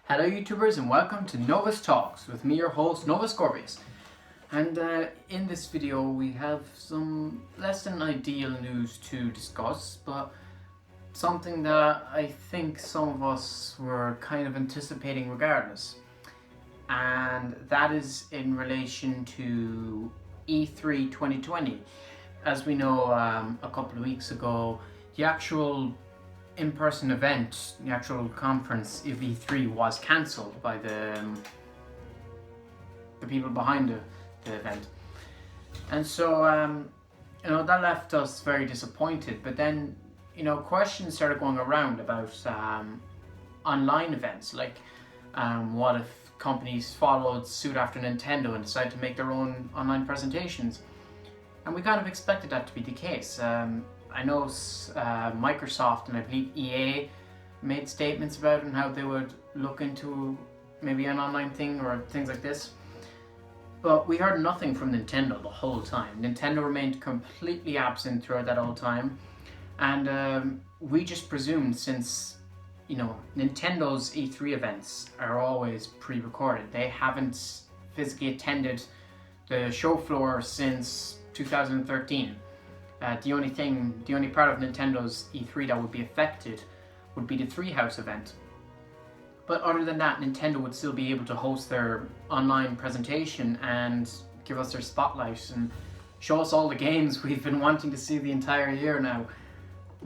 Hello YouTubers and welcome to Novus Talks with me, your host Novus Scorpius. And in this video we have some less than ideal news to discuss, but something that I think some of us were kind of anticipating regardless. And that is in relation to E3 2020. As we know, a couple of weeks ago, the actual in-person event, the actual conference of E3 was cancelled by the people behind the event. And so, that left us very disappointed. But then, questions started going around about online events, like what if companies followed suit after Nintendo and decided to make their own online presentations? And we kind of expected that to be the case. I know Microsoft and I believe EA made statements about it and how they would look into maybe an online thing or things like this. But we heard nothing from Nintendo the whole time. Nintendo remained completely absent throughout that whole time. And we just presumed, since, Nintendo's E3 events are always pre-recorded. They haven't physically attended the show floor since 2013. The only part of Nintendo's E3 that would be affected would be the Treehouse event. But other than that, Nintendo would still be able to host their online presentation and give us their spotlight and show us all the games we've been wanting to see the entire year now.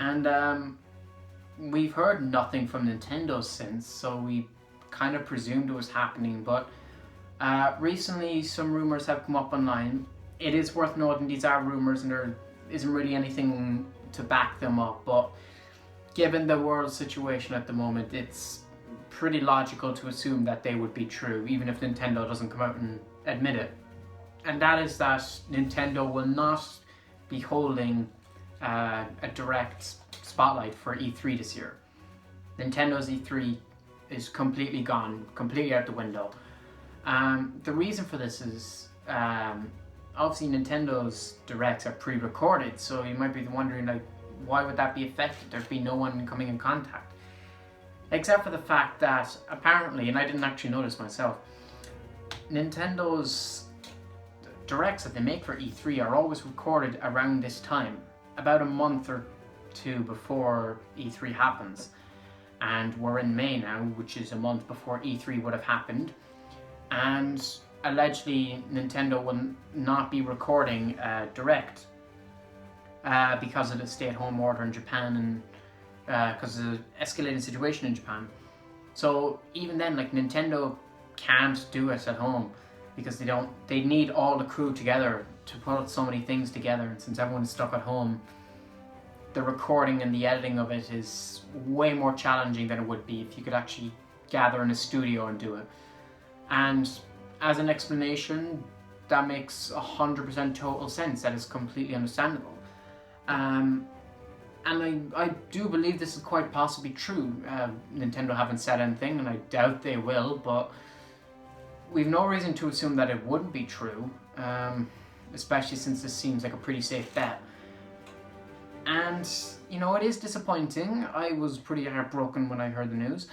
And we've heard nothing from Nintendo since, so we kind of presumed it was happening. But recently some rumors have come up online. It is worth noting these are rumors and there isn't really anything to back them up, but given the world situation at the moment, it's pretty logical to assume that they would be true, even if Nintendo doesn't come out and admit it. And that is that Nintendo will not be holding a direct spotlight for E3 this year. Nintendo's E3 is completely gone, completely out the window. The reason for this is obviously Nintendo's directs are pre-recorded, so you might be wondering, why would that be affected? There'd be no one coming in contact. Except for the fact that apparently, and I didn't actually notice myself, Nintendo's directs that they make for E3 are always recorded around this time, about a month or two before E3 happens. And we're in May now, which is a month before E3 would have happened. And allegedly Nintendo will not be recording direct because of the stay-at-home order in Japan and because of the escalating situation in Japan. So even then, Nintendo can't do it at home because they need all the crew together to put so many things together, and since everyone's stuck at home, the recording and the editing of it is way more challenging than it would be if you could actually gather in a studio and do it. And as an explanation, that makes 100% total sense. That is completely understandable. And I do believe this is quite possibly true. Nintendo haven't said anything, and I doubt they will, but we've no reason to assume that it wouldn't be true, especially since this seems like a pretty safe bet. And, it is disappointing. I was pretty heartbroken when I heard the news,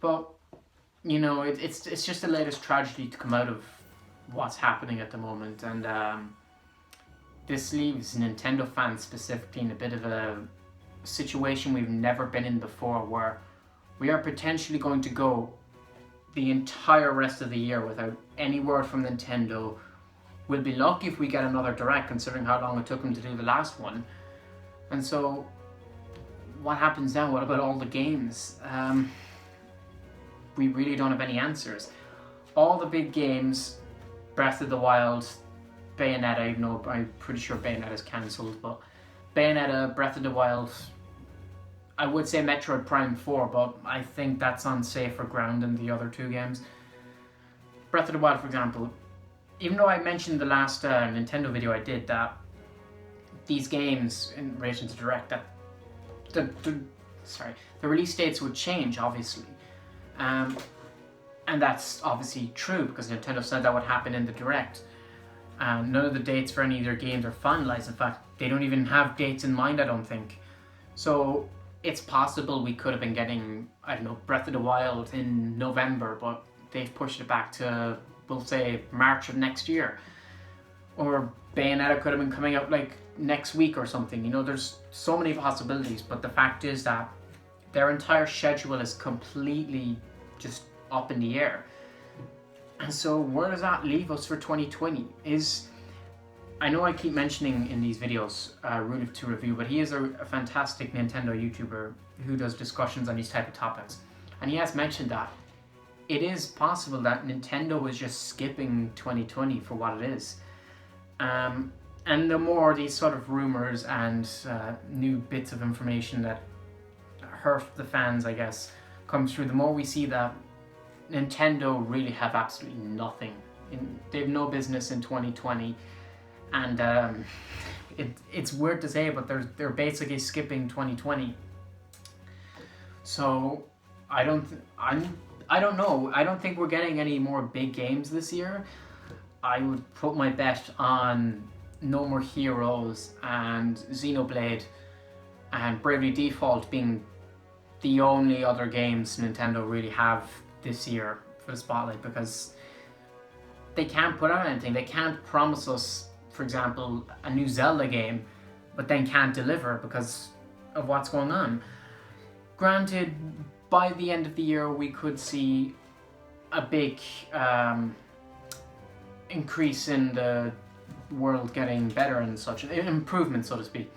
but it's just the latest tragedy to come out of what's happening at the moment, and this leaves Nintendo fans specifically in a bit of a situation we've never been in before, where we are potentially going to go the entire rest of the year without any word from Nintendo. We'll be lucky if we get another Direct, considering how long it took them to do the last one. And so, what happens now? What about all the games? We really don't have any answers. All the big games, Breath of the Wild, Bayonetta, even though I'm pretty sure Bayonetta's cancelled, but Bayonetta, Breath of the Wild, I would say Metroid Prime 4, but I think that's on safer ground than the other two games. Breath of the Wild, for example, even though I mentioned the last Nintendo video I did that these games in relation to Direct, that the release dates would change, obviously. And that's obviously true because Nintendo said that would happen in the Direct. None of the dates for any of their games are finalized. In fact, they don't even have dates in mind, I don't think. So it's possible we could have been getting, I don't know, Breath of the Wild in November, but they've pushed it back to, we'll say, March of next year. Or Bayonetta could have been coming out like next week or something. You know, there's so many possibilities, but the fact is that their entire schedule is completely just up in the air. And so where does that leave us for 2020? I know I keep mentioning in these videos Rule of Two Review, but he is a fantastic Nintendo YouTuber who does discussions on these type of topics. And he has mentioned that it is possible that Nintendo is just skipping 2020 for what it is. And the more these sort of rumors and new bits of information that hurt the fans, I guess, comes through, the more we see that Nintendo really have absolutely nothing. They have no business in 2020, and it's weird to say, but they're basically skipping 2020. So I don't know. I don't think we're getting any more big games this year. I would put my bet on No More Heroes and Xenoblade and Bravely Default being the only other games Nintendo really have this year for the spotlight, because they can't put out anything. They can't promise us, for example, a new Zelda game, but then can't deliver because of what's going on. Granted, by the end of the year we could see a big increase in the world getting better and such, improvement, so to speak,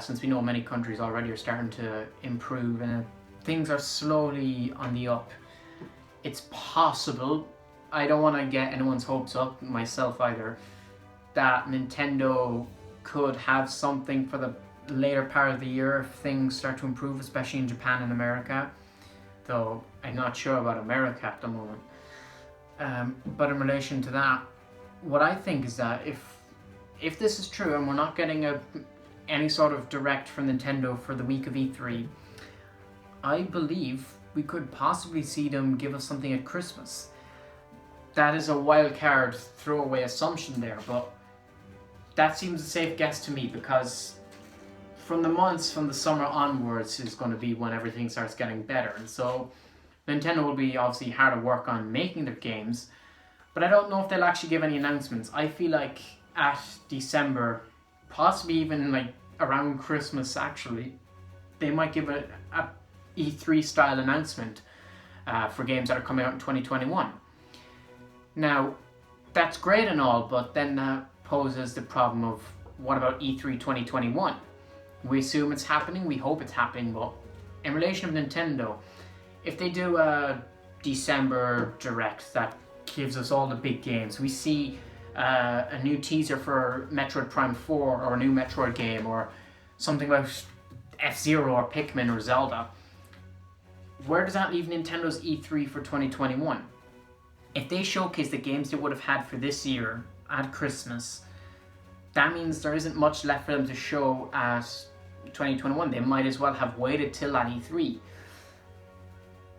since we know many countries already are starting to improve and things are slowly on the up. It's possible, I don't want to get anyone's hopes up, myself either, that Nintendo could have something for the later part of the year if things start to improve, especially in Japan and America, though I'm not sure about America at the moment. But in relation to that, what I think is that if this is true and we're not getting any sort of direct from Nintendo for the week of E3, I believe we could possibly see them give us something at Christmas. That is a wild card throwaway assumption there, but that seems a safe guess to me, because from the summer onwards is going to be when everything starts getting better, and so Nintendo will be obviously hard at work on making their games, but I don't know if they'll actually give any announcements. I feel like at December, possibly even like around Christmas actually, they might give a E3 style announcement for games that are coming out in 2021. Now, that's great and all, but then that poses the problem of what about E3 2021? We assume it's happening, we hope it's happening, but in relation to Nintendo, if they do a December Direct that gives us all the big games, we see a new teaser for Metroid Prime 4 or a new Metroid game or something about F-Zero or Pikmin or Zelda, where does that leave Nintendo's E3 for 2021? If they showcase the games they would have had for this year at Christmas, that means there isn't much left for them to show at 2021. They might as well have waited till that E3.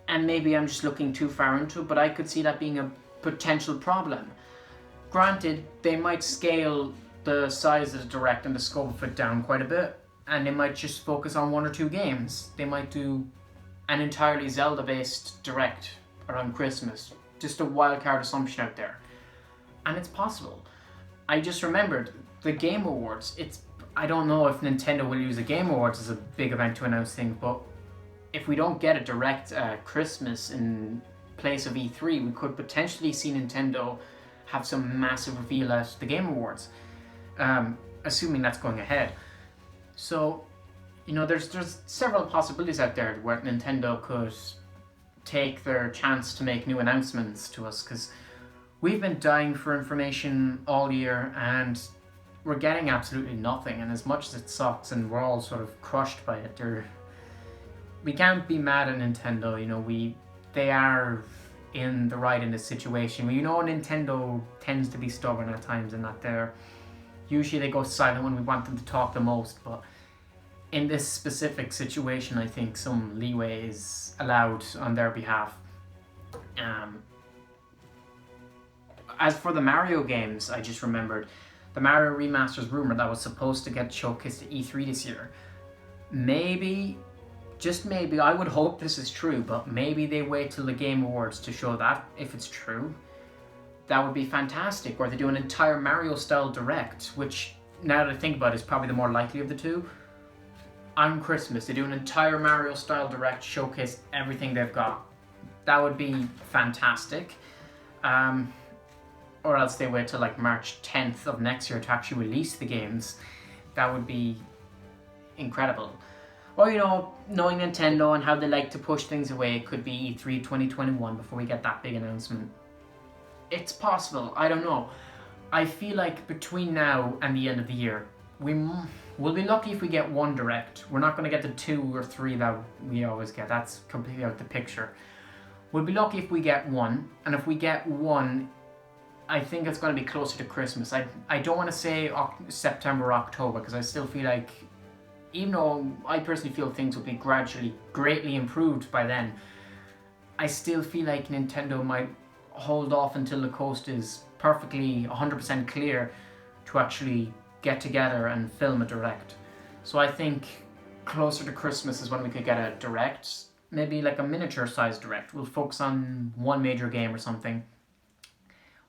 And maybe I'm just looking too far into it, but I could see that being a potential problem. Granted, they might scale the size of the Direct and the scope of it down quite a bit, and they might just focus on one or two games. They might do an entirely Zelda-based Direct around Christmas. Just a wildcard assumption out there. And it's possible. I just remembered the Game Awards. I don't know if Nintendo will use the Game Awards as a big event to announce things, but if we don't get a Direct Christmas in place of E3, we could potentially see Nintendo have some massive reveal at the Game Awards, assuming that's going ahead. So, you know, there's several possibilities out there where Nintendo could take their chance to make new announcements to us, because we've been dying for information all year and we're getting absolutely nothing, and as much as it sucks and we're all sort of crushed by it, we can't be mad at Nintendo. You know, they are in the right in this situation. You know, Nintendo tends to be stubborn at times and that usually they go silent when we want them to talk the most, but in this specific situation I think some leeway is allowed on their behalf. As for the Mario games, I just remembered the Mario Remasters rumor that was supposed to get showcased at E3 this year. Maybe just maybe, I would hope this is true, but maybe they wait till the Game Awards to show that, if it's true. That would be fantastic. Or they do an entire Mario-style Direct, which, now that I think about it, is probably the more likely of the two. On Christmas, they do an entire Mario-style Direct, showcase everything they've got. That would be fantastic. Or else they wait till like March 10th of next year to actually release the games. That would be incredible. Or, you know, knowing Nintendo and how they like to push things away, it could be E3 2021 before we get that big announcement. It's possible, I don't know. I feel like between now and the end of the year, we'll be lucky if we get one Direct. We're not going to get the 2 or 3 that we always get. That's completely out of the picture. We'll be lucky if we get one, and if we get one, I think it's going to be closer to Christmas. I don't want to say September or October, because I still feel like, even though I personally feel things will be gradually greatly improved by then, I still feel like Nintendo might hold off until the coast is perfectly 100% clear to actually get together and film a Direct. So I think closer to Christmas is when we could get a Direct, maybe like a miniature sized Direct. We'll focus on one major game or something.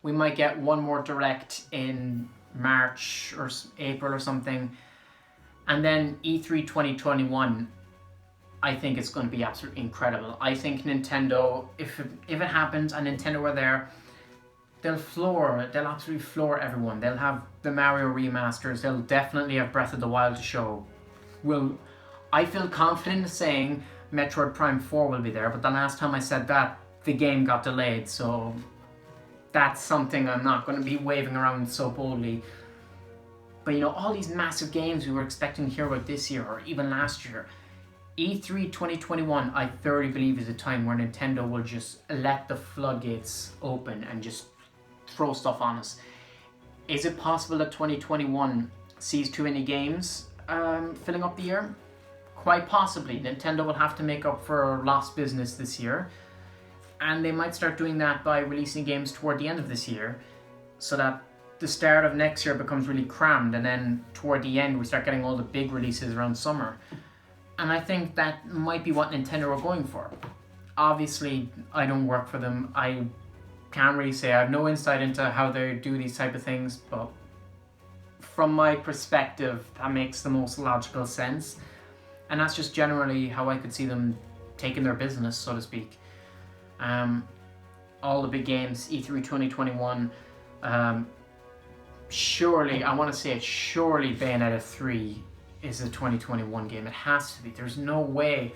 We might get one more Direct in March or April or something. And then E3 2021, I think it's going to be absolutely incredible. I think Nintendo, if it happens and Nintendo are there, they'll absolutely floor everyone. They'll have the Mario remasters. They'll definitely have Breath of the Wild to show. I feel confident in saying Metroid Prime 4 will be there, but the last time I said that, the game got delayed, so that's something I'm not going to be waving around so boldly. But you know, all these massive games we were expecting to hear about this year or even last year, E3 2021 I thoroughly believe is a time where Nintendo will just let the floodgates open and just throw stuff on us. Is it possible that 2021 sees too many games filling up the year? Quite possibly. Nintendo will have to make up for lost business this year, and they might start doing that by releasing games toward the end of this year, so that the start of next year becomes really crammed, and then toward the end we start getting all the big releases around summer. And I think that might be what Nintendo are going for. Obviously, I don't work for them. I can't really say. I have no insight into how they do these type of things, but from my perspective, that makes the most logical sense. And that's just generally how I could see them taking their business, so to speak. All the big games, E3 2021, surely, I want to say it, surely Bayonetta 3 is a 2021 game. It has to be. There's no way.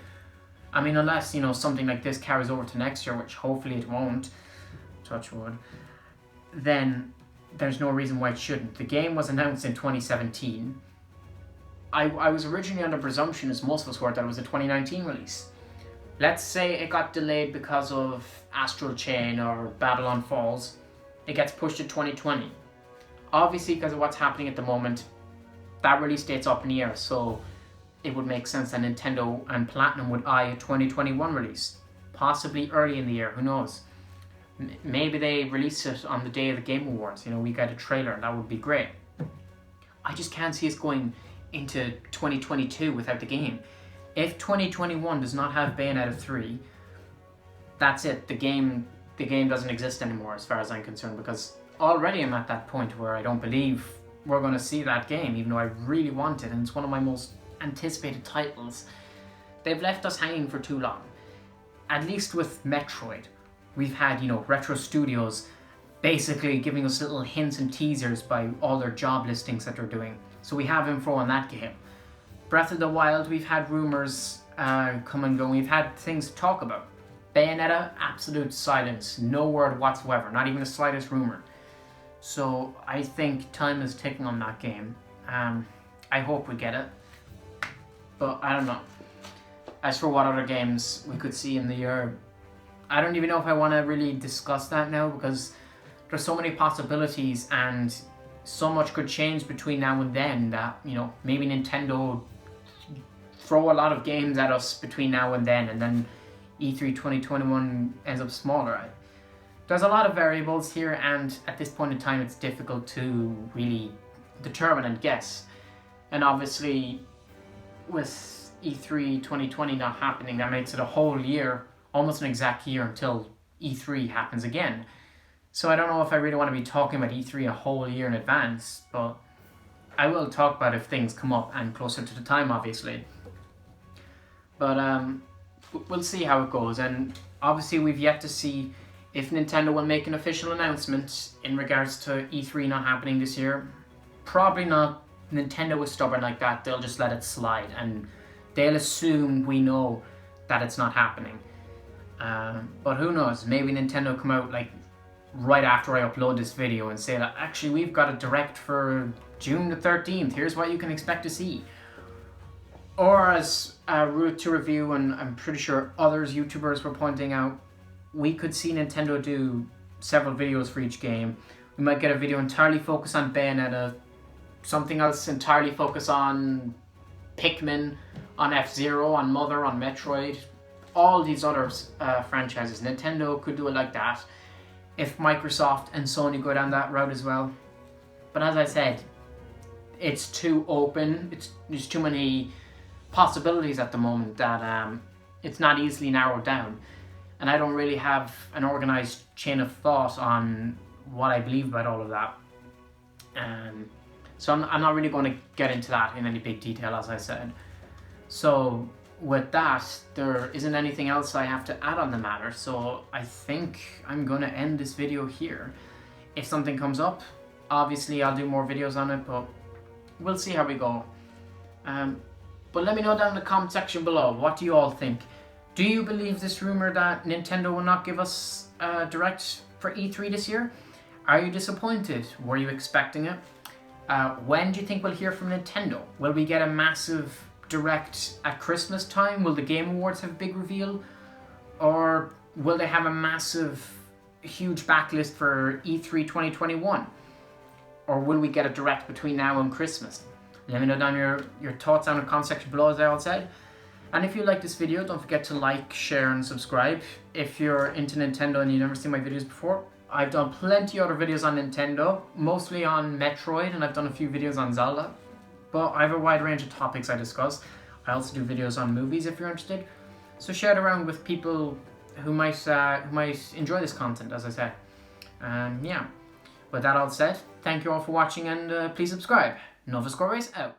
I mean, unless, you know, something like this carries over to next year, which hopefully it won't, touch wood, then there's no reason why it shouldn't. The game was announced in 2017. I was originally under presumption, as most of us were, that it was a 2019 release. Let's say it got delayed because of Astral Chain or Babylon Falls. It gets pushed to 2020. Obviously, because of what's happening at the moment, that release date's up in the air, so it would make sense that Nintendo and Platinum would eye a 2021 release. Possibly early in the year, who knows? Maybe they release it on the day of the Game Awards. You know, we get a trailer, that would be great. I just can't see us going into 2022 without the game. If 2021 does not have Bayonetta 3, that's it. The game doesn't exist anymore as far as I'm concerned, because already I'm at that point where I don't believe we're going to see that game, even though I really want it, and it's one of my most anticipated titles. They've left us hanging for too long. At least with Metroid, we've had, you know, Retro Studios basically giving us little hints and teasers by all their job listings that they're doing. So we have info on that game. Breath of the Wild, we've had rumors come and go. We've had things to talk about. Bayonetta, absolute silence. No word whatsoever. Not even the slightest rumor. So I think time is ticking on that game. I hope we get it. But I don't know. As for what other games we could see in the year, I don't even know if I want to really discuss that now, because there's so many possibilities and so much could change between now and then that, you know, maybe Nintendo throw a lot of games at us between now and then E3 2021 ends up smaller. There's a lot of variables here, and at this point in time it's difficult to really determine and guess. And obviously with E3 2020 not happening, that makes it a whole year, almost an exact year until E3 happens again. So I don't know if I really want to be talking about E3 a whole year in advance, but I will talk about if things come up and closer to the time, obviously. But we'll see how it goes, and obviously we've yet to see if Nintendo will make an official announcement in regards to E3 not happening this year. Probably not. Nintendo is stubborn like that. They'll just let it slide, and they'll assume we know that it's not happening. But who knows? Maybe Nintendo come out like right after I upload this video and say that actually we've got a direct for June the 13th. Here's what you can expect to see. Or as Route to Review, and I'm pretty sure others YouTubers were pointing out, we could see Nintendo do several videos for each game. We might get a video entirely focused on Bayonetta, something else entirely focused on Pikmin, on F-Zero, on Mother, on Metroid, all these other franchises. Nintendo could do it like that if Microsoft and Sony go down that route as well. But as I said, it's too open, there's too many possibilities at the moment that it's not easily narrowed down. And I don't really have an organized chain of thought on what I believe about all of that. So I'm not really going to get into that in any big detail, as I said. So with that, there isn't anything else I have to add on the matter. So I think I'm going to end this video here. If something comes up, obviously I'll do more videos on it, but we'll see how we go. But let me know down in the comment section below, what do you all think? Do you believe this rumor that Nintendo will not give us a Direct for E3 this year? Are you disappointed? Were you expecting it? When do you think we'll hear from Nintendo? Will we get a massive Direct at Christmas time? Will the Game Awards have a big reveal? Or will they have a massive, huge backlist for E3 2021? Or will we get a Direct between now and Christmas? Let me know down your thoughts down in the comment section below, as I all said. And if you like this video, don't forget to like, share and subscribe. If you're into Nintendo and you've never seen my videos before, I've done plenty of other videos on Nintendo, mostly on Metroid, and I've done a few videos on Zelda. But I have a wide range of topics I discuss. I also do videos on movies if you're interested. So share it around with people who might enjoy this content, as I said. Yeah. With that all said, thank you all for watching, and please subscribe. Nova Score Race out.